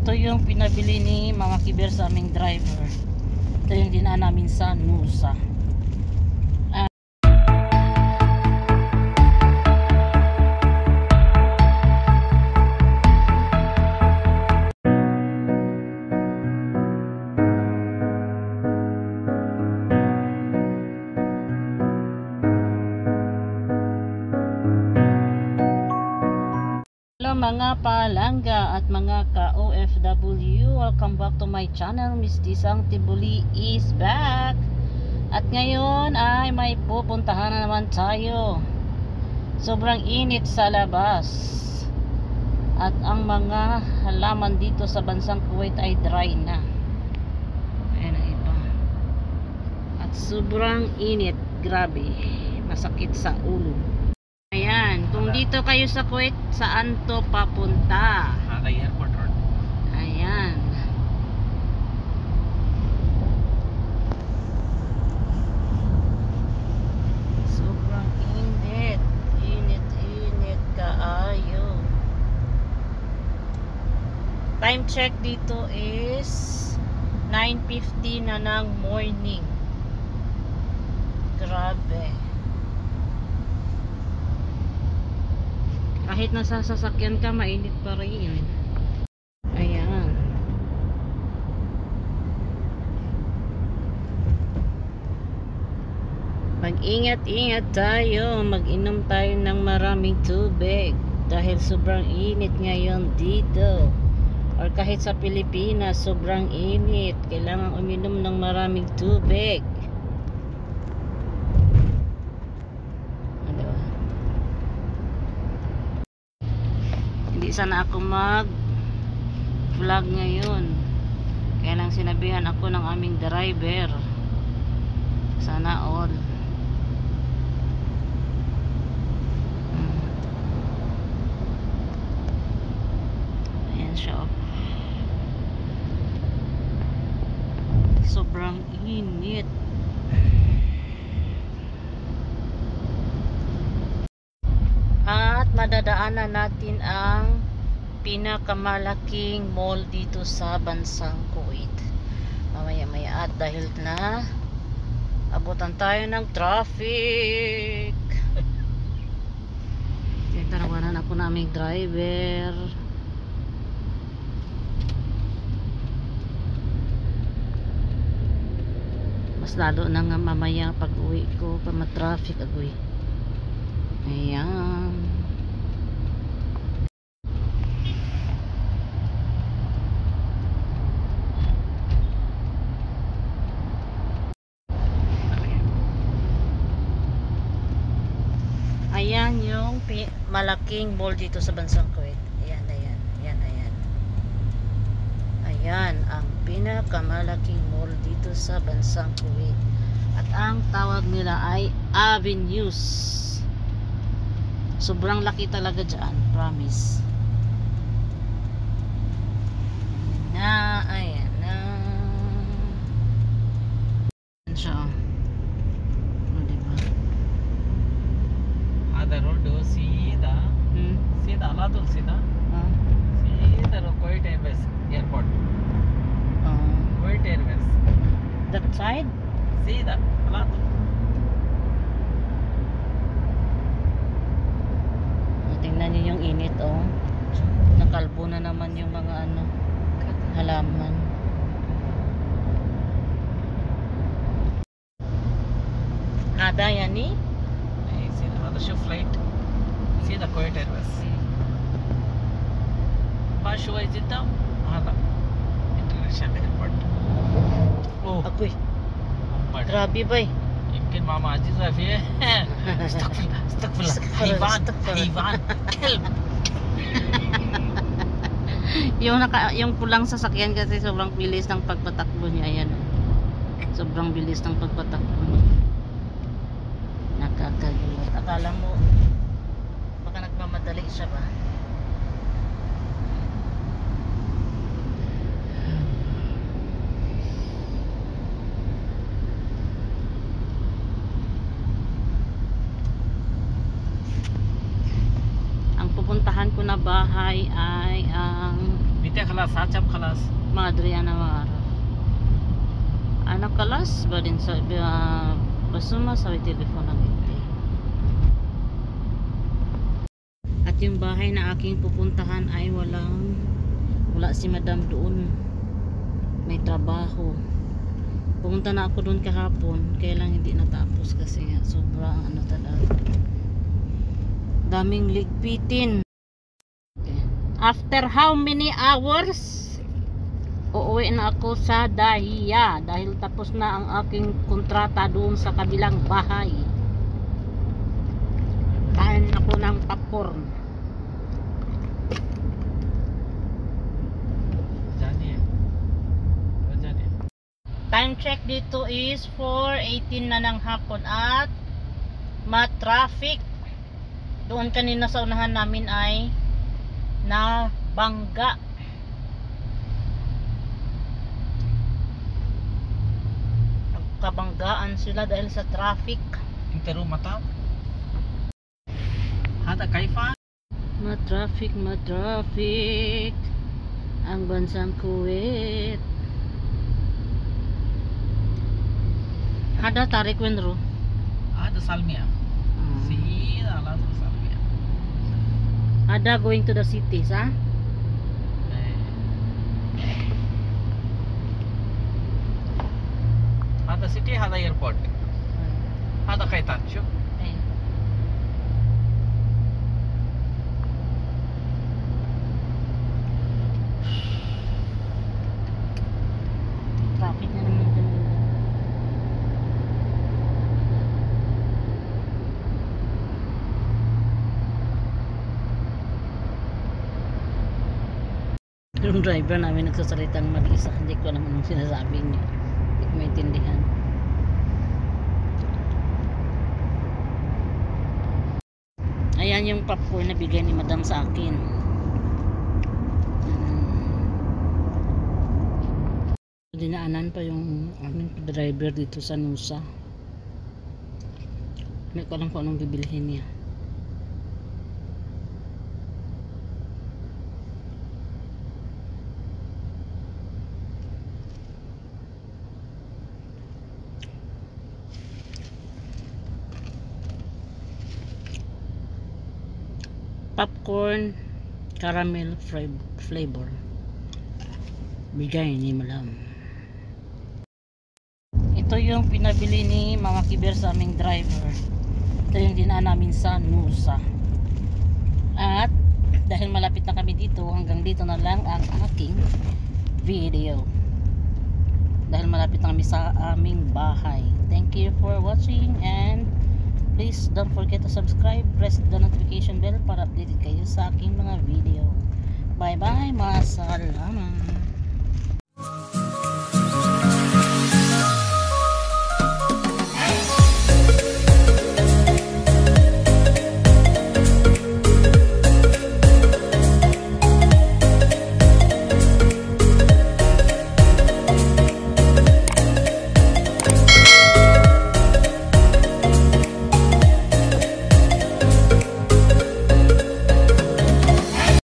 ito yung pinabili ni Mama Kiber sa aming driver. Ito yung dinaan namin sa Nusa. Mga palangga at mga ka-OFW, welcome back to my channel. Miss Disang Tibuli is back. At ngayon ay may pupuntahan na naman tayo. Sobrang init sa labas. At ang mga halaman dito sa bansang Kuwait ay dry na. Ayan ang iba. At sobrang init, grabe. Masakit sa ulo. Ayan, kung dito kayo sa Kuwait, saan to papunta? Kay airport road. Ayan. Sobrang init. Init kaayo. Time check dito is 9:50 na ng morning. Grabe. Kahit nasa sasakyan ka, mainit pa rin. Ayan. Mag-ingat-ingat tayo. Mag-inom tayo ng maraming tubig. Dahil sobrang init ngayon dito. Or kahit sa Pilipinas, sobrang init. Kailangan uminom ng maraming tubig. Hindi sana ako mag vlog ngayon, kaya lang sinabihan ako ng aming driver. Sana all ayan siya. Sobrang init. At madadaanan natin ang pinakamalaking mall dito sa bansang Kuwait mamaya-maya, at dahil na abutan tayo ng traffic. Tinawanan ako naming driver. Mas lalo na nga mamaya pag uwi ko pa ma-traffic agoy. Ayan. Ayan yung malaking mall dito sa bansang Kuwait. Ayan, ayan, ayan, ayan. Ayan ang pinakamalaking mall dito sa bansang Kuwait. At ang tawag nila ay Avenues. Sobrang laki talaga dyan, promise. Ayan na. Ayan siya. Diba? Ada road सीधा सीधा अलातुल सीधा सीधा Kuwait Airways airport. Kuwait Airways. That side? सीधा अलातुल. Tingnan niyo yung init, oh. Nakalbo na naman yung mga ano, halaman. Ada yan eh? सीधा मतलब ship flight सीधा Kuwait Airways. पास हुआ जितना هذا international airport. Agoy. Grabe ba eh. يمكن ماما عزيزة فيه. استغفر الله حيوان كلب. yung pulang sasakyan kasi sobrang bilis ng pagpatakbo niya. Ayan, sobrang bilis ng pagpatakbo niya. Nakakagulat. Akala mo baka nagmamadali siya ba? pupuntahan ko na bahay ay ang India khalas, Sacham khalas. Madre ana maaraf. Anak kalas ba din sa basuma sa telepono ng hindi. At yung bahay na aking pupuntahan ay wala si madam doon. May trabaho. Pumunta na ako doon kahapon, kaya lang hindi natapos kasi nga sobrang ano talaga. Daming ligpitin. Okay. After how many hours? Uuwi na ako sa Dahia dahil tapos na ang aking kontrata doon sa kabilang bahay. Kain ako ng popcorn. Time check dito is 4:18 na ng hapon at ma-traffic. Doon kanina sa unahan namin ay nabangga. Nagkabanggaan sila dahil sa traffic. Interu mata. Hada kaifa? Ma-traffic ang bansang Kuwait. Hada tarik wenro. Ada Salmia. Sida langsung Salmia. Ada going to the cities, ha? Ada city, ada airport. Ada kaitan, shuk. Traffic na naman dyan. Yung driver namin nagsasalitang mag-isa, hindi ko naman ang sinasabi niya, hindi ko maintindihan. Ayan yung popcorn na bigay ni madam sa akin. Dinaanan pa yung driver dito sa Nusa. Hindi ko alam kung anong bibilhin niya. Popcorn caramel flavor bigay ni madam. Ito yung pinabili ni Mama Kiber sa aming driver. Ito yung dinaan namin sa Nusa. At dahil malapit na kami dito, hanggang dito na lang ang aking video. Dahil malapit na kami sa aming bahay. Thank you for watching and please don't forget to subscribe, press the notification bell para updated kayo sa aking mga video. Bye bye, mga salamat.